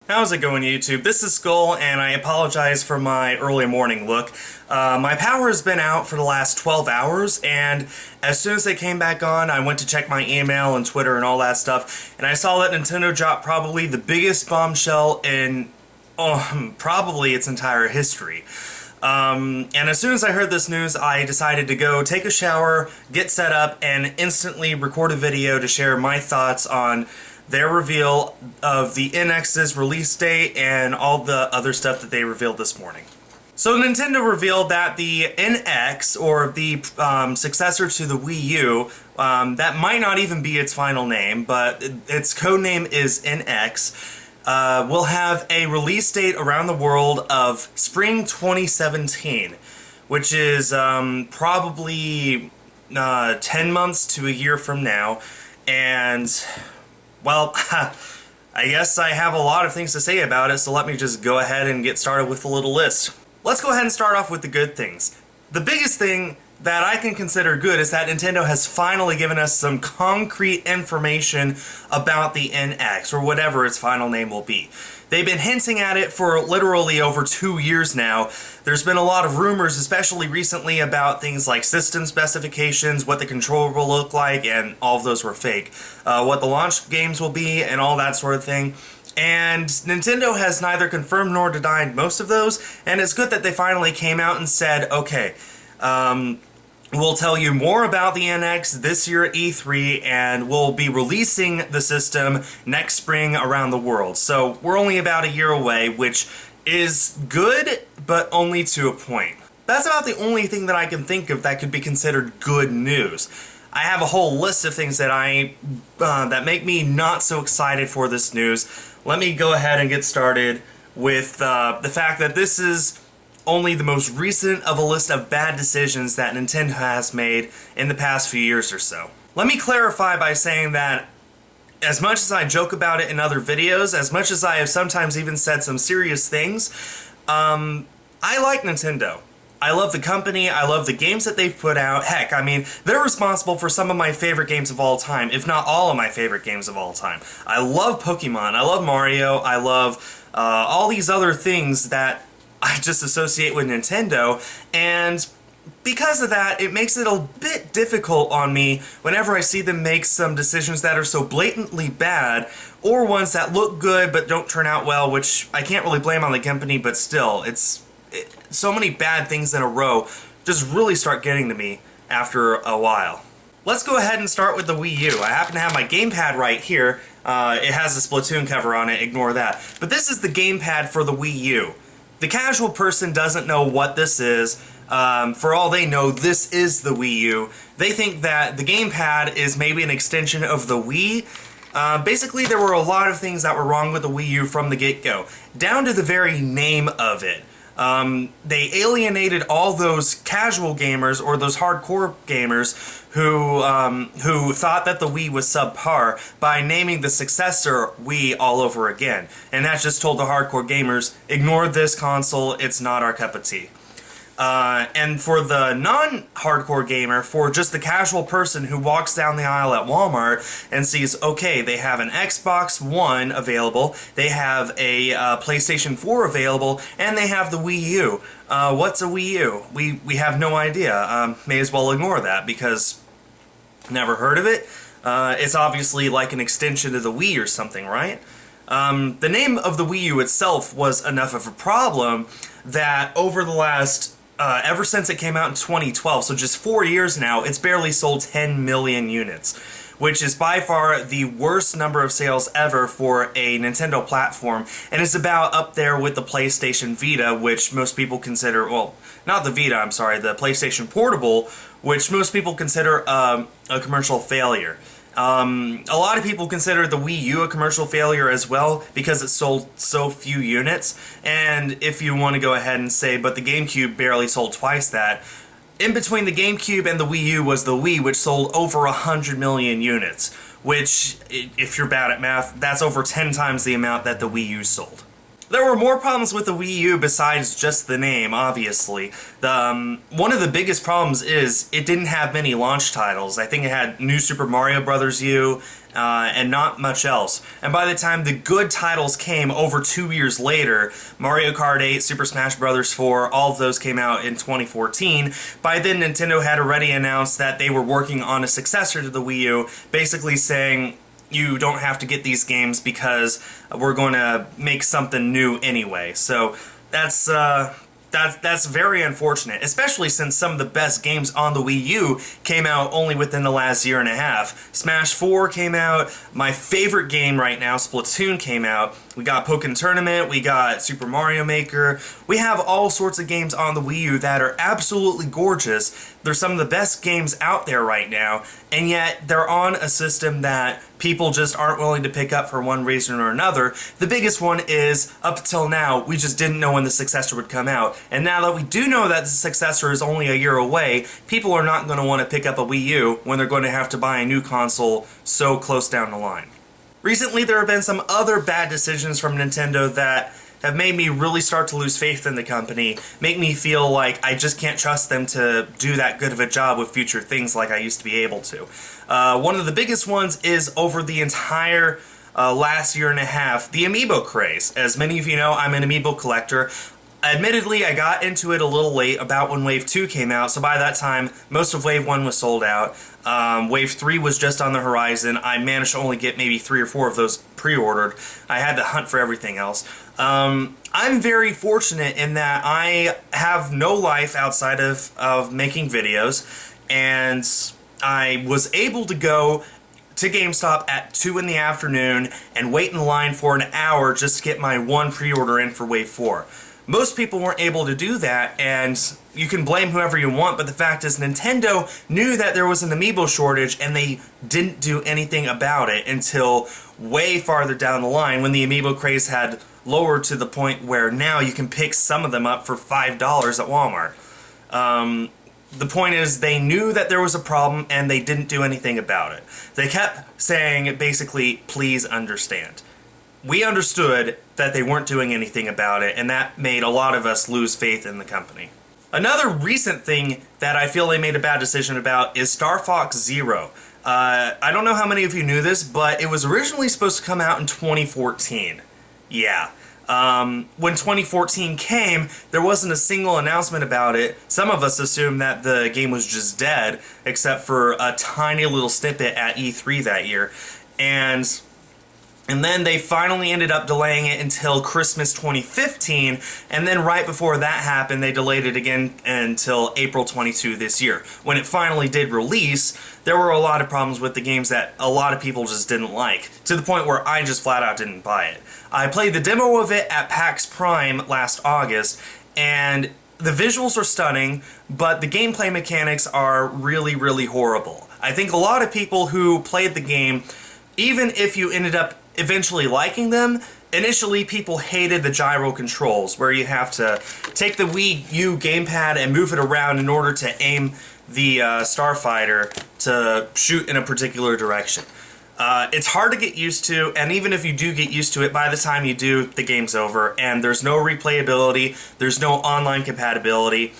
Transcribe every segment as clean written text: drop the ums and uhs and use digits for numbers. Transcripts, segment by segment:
How's it going, YouTube? This is Skull, and I apologize for my early morning look. My power has been out for the last 12 hours, and as soon as they came back on, I went to check my email and Twitter and all that stuff, and I saw that Nintendo dropped probably the biggest bombshell in probably its entire history. And as soon as I heard this news, I decided to go take a shower, get set up, and instantly record a video to share my thoughts on their reveal of the NX's release date and all the other stuff that they revealed this morning. So Nintendo revealed that the NX, or the successor to the Wii U, that might not even be its final name, but its codename is NX, will have a release date around the world of spring 2017, which is probably 10 months to a year from now, and well, I guess I have a lot of things to say about it, so let me just go ahead and get started with a little list. Let's go ahead and start off with the good things. The biggest thing that I can consider good is that Nintendo has finally given us some concrete information about the NX, or whatever its final name will be. They've been hinting at it for literally over 2 years now. There's been a lot of rumors, especially recently, about things like system specifications, what the controller will look like, and all of those were fake. What the launch games will be, and all that sort of thing. And Nintendo has neither confirmed nor denied most of those, and it's good that they finally came out and said, okay, we'll tell you more about the NX this year at E3, and we'll be releasing the system next spring around the world. So we're only about a year away, which is good, but only to a point. That's about the only thing that I can think of that could be considered good news. I have a whole list of things that that make me not so excited for this news. Let me go ahead and get started with the fact that this is only the most recent of a list of bad decisions that Nintendo has made in the past few years or so. Let me clarify by saying that as much as I joke about it in other videos, as much as I have sometimes even said some serious things, I like Nintendo. I love the company, I love the games that they've put out. Heck, I mean, they're responsible for some of my favorite games of all time, if not all of my favorite games of all time. I love Pokemon, I love Mario, I love all these other things that I just associate with Nintendo, and because of that, it makes it a bit difficult on me whenever I see them make some decisions that are so blatantly bad, or ones that look good but don't turn out well, which I can't really blame on the company, but still, so many bad things in a row just really start getting to me after a while. Let's go ahead and start with the Wii U. I happen to have my gamepad right here. It has a Splatoon cover on it, ignore that. But this is the gamepad for the Wii U. The casual person doesn't know what this is. For all they know, this is the Wii U. They think that the gamepad is maybe an extension of the Wii. Basically, there were a lot of things that were wrong with the Wii U from the get-go, down to the very name of it. They alienated all those casual gamers, or those hardcore gamers, who thought that the Wii was subpar by naming the successor Wii all over again. And that just told the hardcore gamers, ignore this console, it's not our cup of tea. And for the non-hardcore gamer, for just the casual person who walks down the aisle at Walmart and sees, okay, they have an Xbox One available, they have a PlayStation 4 available, and they have the Wii U. What's a Wii U? We have no idea. May as well ignore that, because never heard of it. It's obviously like an extension of the Wii or something, right? The name of the Wii U itself was enough of a problem that over the last ever since it came out in 2012, so just 4 years now, it's barely sold 10 million units, which is by far the worst number of sales ever for a Nintendo platform, and it's about up there with the PlayStation Vita, which most people consider, well, not the Vita, I'm sorry, the PlayStation Portable, which most people consider a commercial failure. A lot of people consider the Wii U a commercial failure as well because it sold so few units, and if you want to go ahead and say, but the GameCube barely sold twice that, in between the GameCube and the Wii U was the Wii, which sold over 100 million units, which, if you're bad at math, that's over 10 times the amount that the Wii U sold. There were more problems with the Wii U besides just the name, obviously. One of the biggest problems is it didn't have many launch titles. I think it had New Super Mario Bros. U, and not much else. And by the time the good titles came over 2 years later, Mario Kart 8, Super Smash Bros. 4, all of those came out in 2014. By then, Nintendo had already announced that they were working on a successor to the Wii U, basically saying, you don't have to get these games because we're going to make something new anyway. So that's very unfortunate, especially since some of the best games on the Wii U came out only within the last year and a half. Smash 4 came out, my favorite game right now, Splatoon, came out. We got Pokken Tournament, we got Super Mario Maker. We have all sorts of games on the Wii U that are absolutely gorgeous. They're some of the best games out there right now, and yet they're on a system that people just aren't willing to pick up for one reason or another. The biggest one is, up until now, we just didn't know when the successor would come out. And now that we do know that the successor is only a year away, people are not going to want to pick up a Wii U when they're going to have to buy a new console so close down the line. Recently, there have been some other bad decisions from Nintendo that have made me really start to lose faith in the company, make me feel like I just can't trust them to do that good of a job with future things like I used to be able to. One of the biggest ones is over the entire last year and a half, the Amiibo craze. As many of you know, I'm an Amiibo collector. Admittedly, I got into it a little late, about when Wave 2 came out, so by that time, most of Wave 1 was sold out. Wave 3 was just on the horizon. I managed to only get maybe 3 or 4 of those pre-ordered. I had to hunt for everything else. I'm very fortunate in that I have no life outside of making videos, and I was able to go to GameStop at 2 in the afternoon and wait in line for an hour just to get my one pre-order in for Wave 4. Most people weren't able to do that, and you can blame whoever you want, but the fact is Nintendo knew that there was an Amiibo shortage, and they didn't do anything about it until way farther down the line when the Amiibo craze had lowered to the point where now you can pick some of them up for $5 at Walmart. The point is, they knew that there was a problem, and they didn't do anything about it. They kept saying, basically, please understand. We understood that they weren't doing anything about it, and that made a lot of us lose faith in the company. Another recent thing that I feel they made a bad decision about is Star Fox Zero. I don't know how many of you knew this, but it was originally supposed to come out in 2014. Yeah. When 2014 came, there wasn't a single announcement about it. Some of us assumed that the game was just dead, except for a tiny little snippet at E3 that year. And then they finally ended up delaying it until Christmas 2015, and then right before that happened, they delayed it again until April 22 this year. When it finally did release, there were a lot of problems with the games that a lot of people just didn't like, to the point where I just flat out didn't buy it. I played the demo of it at PAX Prime last August, and the visuals are stunning, but the gameplay mechanics are really, really horrible. I think a lot of people who played the game, even if you ended up eventually liking them, initially people hated the gyro controls, where you have to take the Wii U gamepad and move it around in order to aim the Starfighter to shoot in a particular direction. It's hard to get used to, and even if you do get used to it, by the time you do, the game's over, and there's no replayability, there's no online compatibility.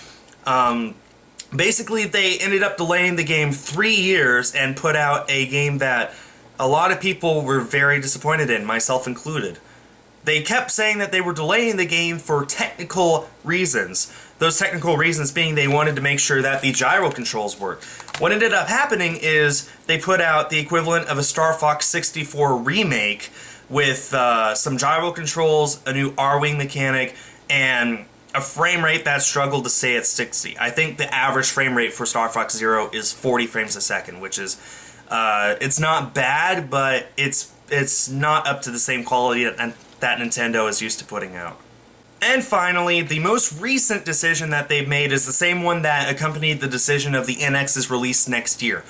Basically, they ended up delaying the game 3 years and put out a game that a lot of people were very disappointed in, myself included. They kept saying that they were delaying the game for technical reasons. Those technical reasons being they wanted to make sure that the gyro controls worked. What ended up happening is they put out the equivalent of a Star Fox 64 remake with some gyro controls, a new R-Wing mechanic, and a frame rate that struggled to stay at 60. I think the average frame rate for Star Fox Zero is 40 frames a second, which is it's not bad, but it's not up to the same quality that Nintendo is used to putting out. And finally, the most recent decision that they've made is the same one that accompanied the decision of the NX's release next year.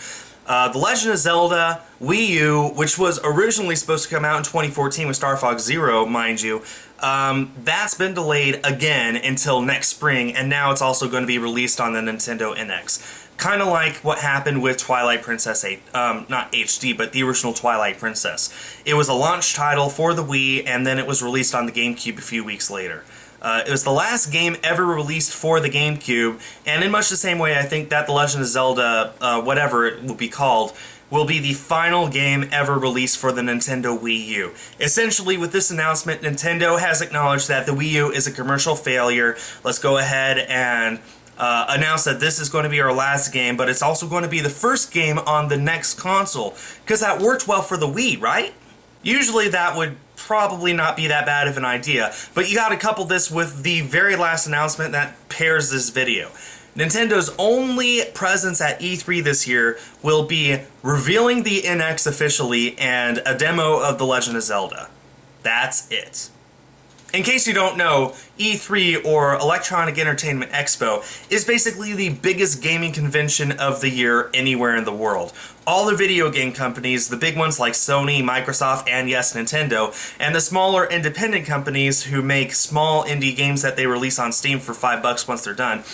The Legend of Zelda Wii U, which was originally supposed to come out in 2014 with Star Fox Zero, mind you, that's been delayed again until next spring, and now it's also going to be released on the Nintendo NX. Kind of like what happened with Twilight Princess 8, not HD, but the original Twilight Princess. It was a launch title for the Wii, and then it was released on the GameCube a few weeks later. It was the last game ever released for the GameCube, and in much the same way I think that The Legend of Zelda, whatever it will be called, will be the final game ever released for the Nintendo Wii U. Essentially, with this announcement, Nintendo has acknowledged that the Wii U is a commercial failure. Let's go ahead and announce that this is going to be our last game, but it's also going to be the first game on the next console, because that worked well for the Wii, right? Usually that would probably not be that bad of an idea, but you gotta couple this with the very last announcement that pairs this video. Nintendo's only presence at E3 this year will be revealing the NX officially and a demo of The Legend of Zelda. That's it. In case you don't know, E3, or Electronic Entertainment Expo, is basically the biggest gaming convention of the year anywhere in the world. All the video game companies, the big ones like Sony, Microsoft, and yes, Nintendo, and the smaller independent companies who make small indie games that they release on Steam for $5 once they're done,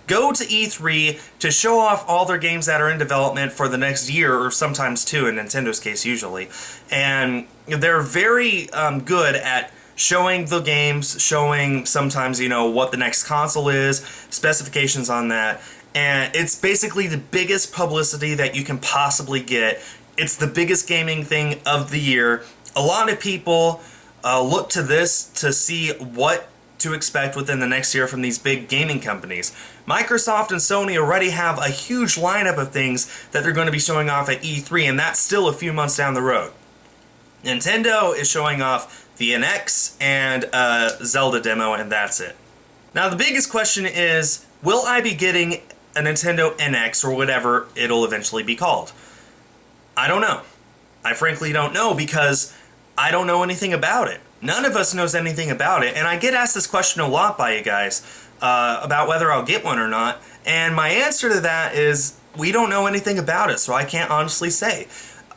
go to E3 to show off all their games that are in development for the next year, or sometimes two, in Nintendo's case usually. And they're very good at showing the games, showing sometimes, you know, what the next console is, specifications on that, and it's basically the biggest publicity that you can possibly get. It's the biggest gaming thing of the year. A lot of people look to this to see what to expect within the next year from these big gaming companies. Microsoft and Sony already have a huge lineup of things that they're going to be showing off at E3, and that's still a few months down the road. Nintendo is showing off the NX and a Zelda demo, and that's it. Now the biggest question is, will I be getting a Nintendo NX, or whatever it'll eventually be called? I don't know. I frankly don't know, because I don't know anything about it. None of us knows anything about it, and I get asked this question a lot by you guys about whether I'll get one or not, and my answer to that is, we don't know anything about it, so I can't honestly say.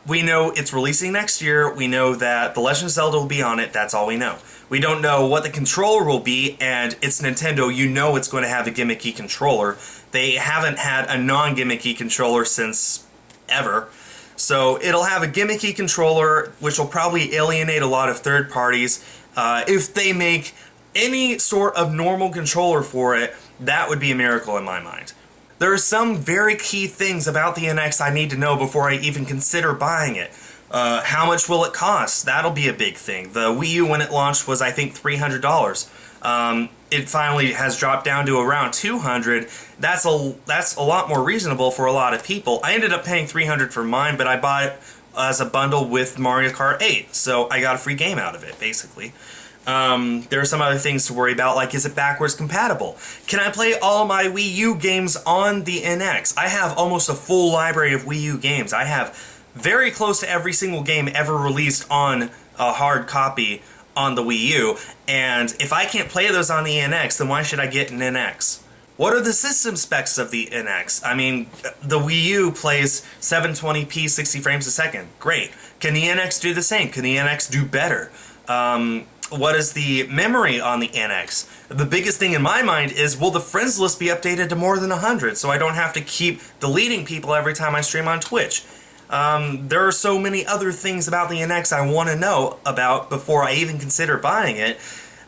We know it's releasing next year, we know that The Legend of Zelda will be on it, that's all we know. We don't know what the controller will be, and it's Nintendo, you know it's going to have a gimmicky controller. They haven't had a non-gimmicky controller since ever. So it'll have a gimmicky controller, which will probably alienate a lot of third parties. If they make any sort of normal controller for it, that would be a miracle in my mind. There are some very key things about the NX I need to know before I even consider buying it. How much will it cost? That'll be a big thing. The Wii U, when it launched, was I think $300. It finally has dropped down to around $200. That's a lot more reasonable for a lot of people. I ended up paying $300 for mine, but I bought it as a bundle with Mario Kart 8, so I got a free game out of it, basically. There are some other things to worry about, like, is it backwards compatible? Can I play all my Wii U games on the NX? I have almost a full library of Wii U games. I have very close to every single game ever released on a hard copy on the Wii U, and if I can't play those on the NX, then why should I get an NX? What are the system specs of the NX? I mean, the Wii U plays 720p 60 frames a second. Great. Can the NX do the same? Can the NX do better? What is the memory on the NX? The biggest thing in my mind is, will the friends list be updated to more than 100 so I don't have to keep deleting people every time I stream on Twitch? There are so many other things about the NX I want to know about before I even consider buying it.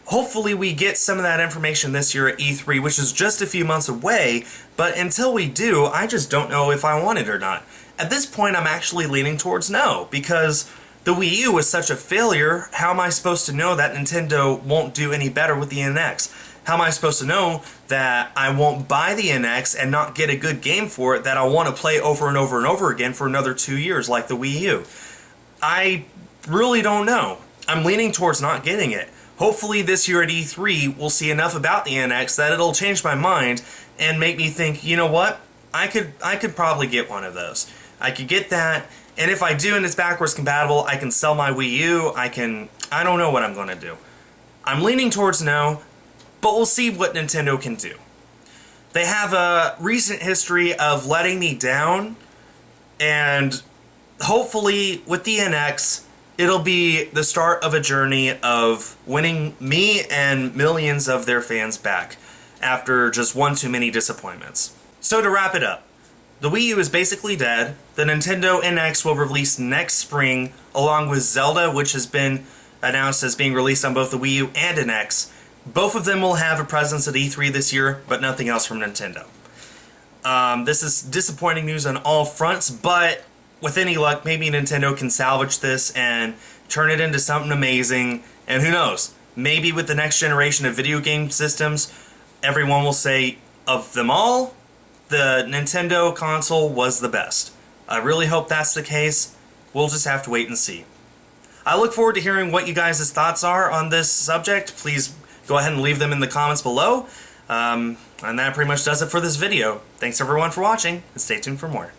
Hopefully we get some of that information this year at E3, which is just a few months away, but until we do, I just don't know if I want it or not. At this point, I'm actually leaning towards no, because the Wii U was such a failure. How am I supposed to know that Nintendo won't do any better with the NX? How am I supposed to know that I won't buy the NX and not get a good game for it that I want to play over and over and over again for another 2 years like the Wii U? I really don't know. I'm leaning towards not getting it. Hopefully this year at E3 we'll see enough about the NX that it'll change my mind and make me think, you know what? I could probably get one of those. I could get that, and if I do and it's backwards compatible, I can sell my Wii U, I don't know what I'm going to do. I'm leaning towards no, but we'll see what Nintendo can do. They have a recent history of letting me down, and hopefully with the NX, it'll be the start of a journey of winning me and millions of their fans back after just one too many disappointments. So to wrap it up, The Wii U is basically dead. The Nintendo NX will release next spring, along with Zelda, which has been announced as being released on both the Wii U and NX. Both of them will have a presence at E3 this year, but nothing else from Nintendo. This is disappointing news on all fronts, but with any luck, maybe Nintendo can salvage this and turn it into something amazing. And who knows, maybe with the next generation of video game systems, everyone will say, of them all, the Nintendo console was the best. I really hope that's the case. We'll just have to wait and see. I look forward to hearing what you guys' thoughts are on this subject. Please go ahead and leave them in the comments below. And that pretty much does it for this video. Thanks everyone for watching, and stay tuned for more.